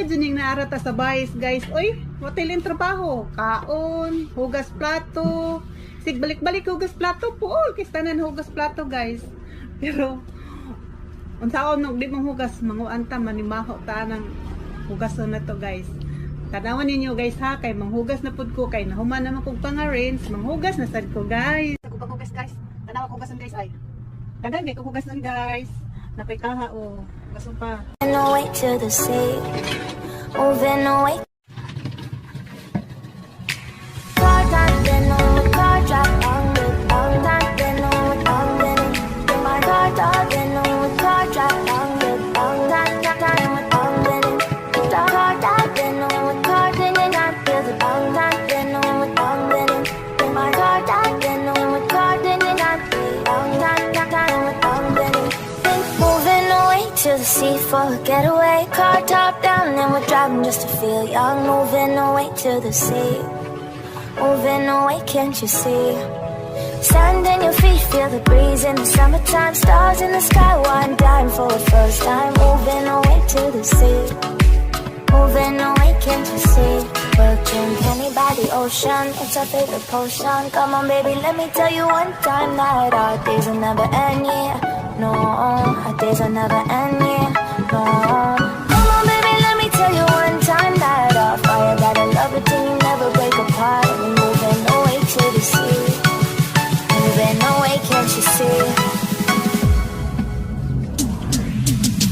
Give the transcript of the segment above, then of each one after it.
dining naarata sa bayis guys. Oy, hotel in trabaho. Kaon, hugas plato. Sig balik-balik hugas plato po. Kistanan hugas plato guys. Pero unsaon no di mong hugas manguanta manimaho ta ng hugason na to guys. Tanawan ninyo guys ha, kay manghugas na pud ko kay nahuman naman kog pang-arrange, manghugas na sad ko guys. Ako pag hugas guys. Tanawa ko hugasan guys ay. Dagan kay ko hugasan guys. Napay kaha o. Hugason pa. Away to the sea, moving away. Car driving on the car drop on the car driving on the car driving. My car driving on the car drop on the car driving with car driving. The car driving on the car driving. I feel the car driving on the car driving. My car driving on the car driving. I feel the car driving with car driving. Moving away to the sea for a getaway. Car top down and we're driving just to feel young. Moving away to the sea. Moving away, can't you see? Sand in your feet, feel the breeze in the summertime. Stars in the sky, one dime for the first time. Moving away to the sea. Moving away, can't you see? We'll drink honey by the ocean. It's our favorite potion. Come on, baby, let me tell you one time that our days will never end, yeah. No, our days will never end, yeah. No. Come on, baby, let me tell you one time that our fire got a love it till you never break apart. We're moving away to the sea. Moving away, can't you see?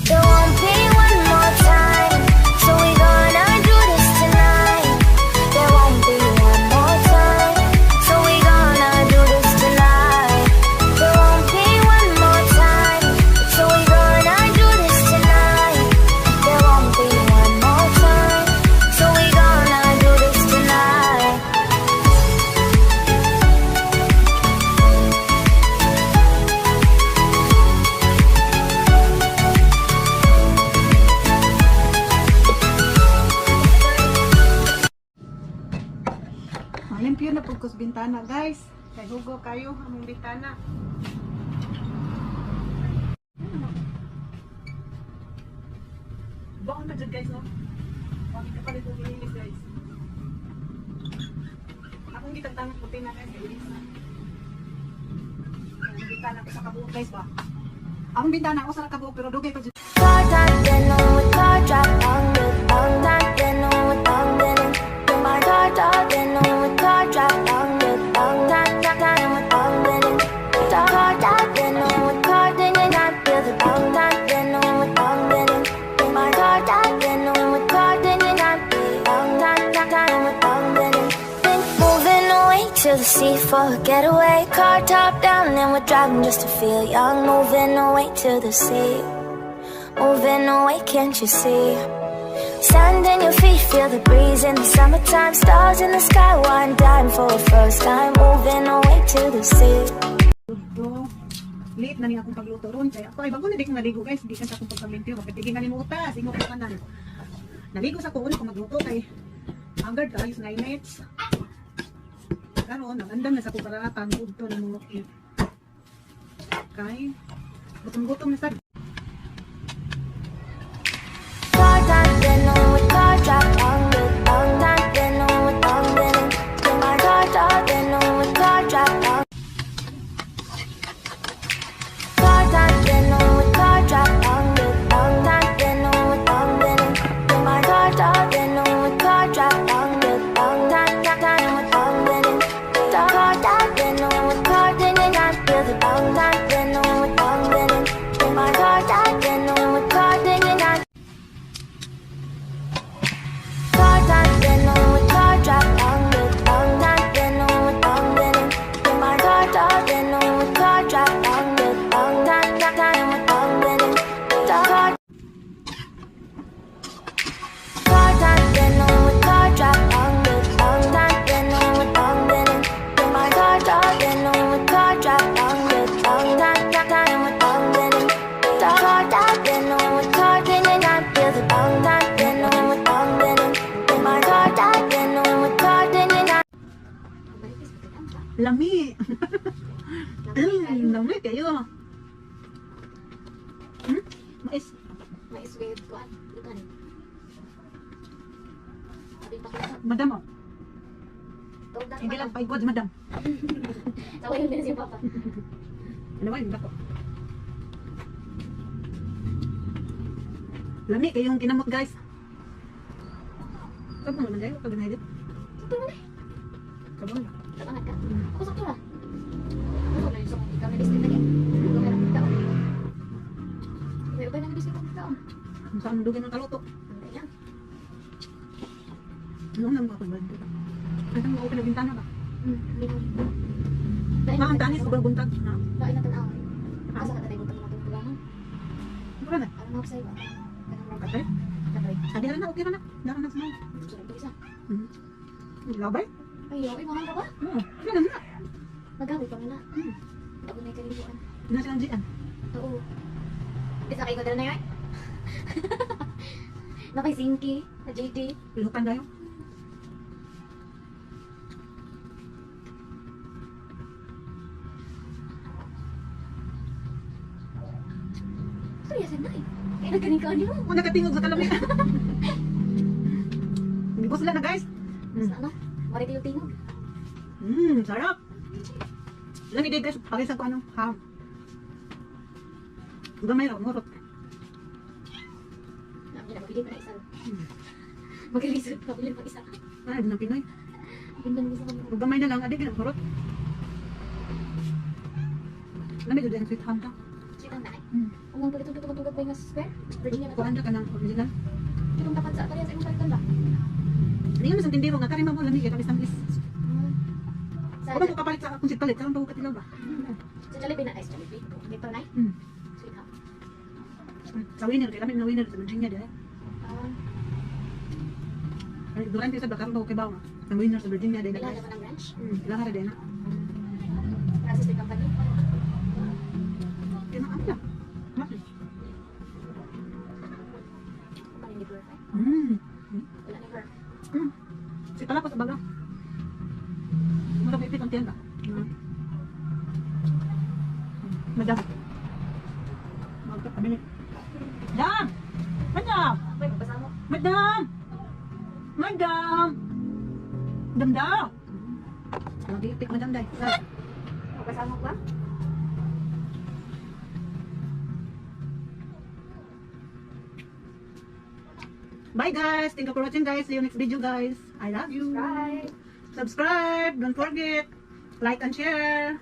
There won't be one more time, so we gonna do this tonight. There won't be one more time, so we gonna do this tonight. There won't be one more time, so we gonna do this tonight. There won't be one more time, so we gonna do this tonight. Malimpyo na pud kus bintana guys. Kay hugo kayo among bintana. Bakit na dyan guys no? Bakit ka pala itong ilinis guys? Akong gitagtangan puti na guys. Ilinis na. Ang bintana ko sa kabuok guys ba? Ang bintana ko sa kabuok pero dugay pa dyan. Car driving on the car drop on the car driving on the car driving. My car driving on the car drop on the car driving with car driving. The car driving on the car driving. I feel the car driving on the car driving. My car driving on the car driving. I feel the car driving with car driving. Moving away to the sea for a getaway. Car top down and we're driving just to feel young. Moving away to the sea. Moving away, can't you see? Sand in your feet, feel the breeze in the summertime. Stars in the sky, one dime for the first time. Moving away to the sea. Late na niya akong pagluto ron. Kaya ako ay bago na di kong naligo guys. Di ka sa akong pagpalimpyo. Kapag nga limutas. Ingo ko kanan. Naligo sa kuon kung magluto kay hanggang ka ayos na inits. Karoon, nagandam na sa kuparatan. Udto na mga kit. Okay. Gutom-gutom na sa Car driving on the car drop on the car driving on the car driving. My car driving on the car drop on. Car driving on the car drop on the car driving on the car driving. My car driving on the car drop on the car driving with car driving. The car driving on the car driving. I feel the car driving on the car driving. My car driving on the car driving. Car driving on the car drop on the car driving on the car driving. My car driving on the car drop on the car driving with car driving. The car driving on the car drop on the car driving on the car driving. My car driving on the car drop on the car driving with car driving. The car driving on the car driving. I feel the car driving on the car driving. My car driving on the car driving. lami. Lami kayo. Mais. Mais with what? Ikan. Sabi pa kita. Madam oh. Tawag na Hindi lang paigod, madam. Tawa yung bilis yung papa. Ano ba yung dako? Lami kayong kinamot guys. Kabang naman kayo, pag ganahidit. Sakto mo na. Kabang na. Tabangan ka. Ako sakto na. Ako na yung sa ikaw na biscuit lagi. Ikaw na lang ikaw. May ubay na biscuit ng ikaw. Ang saan dugin ng kaluto. Hindi lang. Ano naman ako ba dito? Ano mo open na bintana ba? Hindi mo. Ah, ang tanis, sobrang buntag. Na. Dahil na tanaw. Asa ka tatay buntag natin tulangan. Ano na? Ano mo sa'yo ba? Kanang mga Kate? katay. Adi na, okay na. Dara na sa mga. Gusto rin ito isa. Labay? Ayaw, mahal ka ba? Oo. Ano na? Magawin pa na. Ako na yung kalibuan. Hindi na silang Gian. Oo. Isa kayo ko dala na yun? Nakay Zinky, na JD. Pilukan tayo. Ito yasin na eh. Kaya nagkaning ka niyo. Oh, nakatingog sa kalamig. Hindi ko sila na guys. Sa ano? Marito yung tingog. Sarap. Lang hindi guys, pakisa ko ano, ham. Gamay raw, murot. Hindi na, mabili pa na isa. Magalisod, mabili pa isa. Ah, din ang Pinoy. Bindang isa kami. Kung gamay na lang, adi, murot. Lamig din ang sweet ham ka. Sweet ang naay. Umang pala itong tutugat ba yung square? Virginia na to. Kuhaan ka ng original. Kitong tapat sa atalian sa imong palitan ba? Hindi nga masang tindiro nga, karima mo lamig, kaya tamis. Sa Kung ko kapalit sa akong palit, karang bago katilaw ba? sa Jollibee na, ay sa Jollibee. Dito na Hmm. Sweet ham. Sa winner, kaya lamig na winner sa Virginia din. Durante sa bakang bago kay Bawa. Ang winner sa Virginia din. Kailangan naman ang ranch. Ilang hari din na. Francis Bay Company. Kaya na, ano lang. Bakit? Kung hindi perfect. Wala ni her. Si pala ko sa baga. Mura pipit ang tiyan ba? Madam. Magkakabili. Madam! Madam! May pagbasa mo. Madam! Madam! Madam daw! Magpipit madam daw. Pagbasa mo ba? Bye guys! Thank you for watching guys. See you next video guys. I love you. Right. Subscribe. Don't forget. Like and share.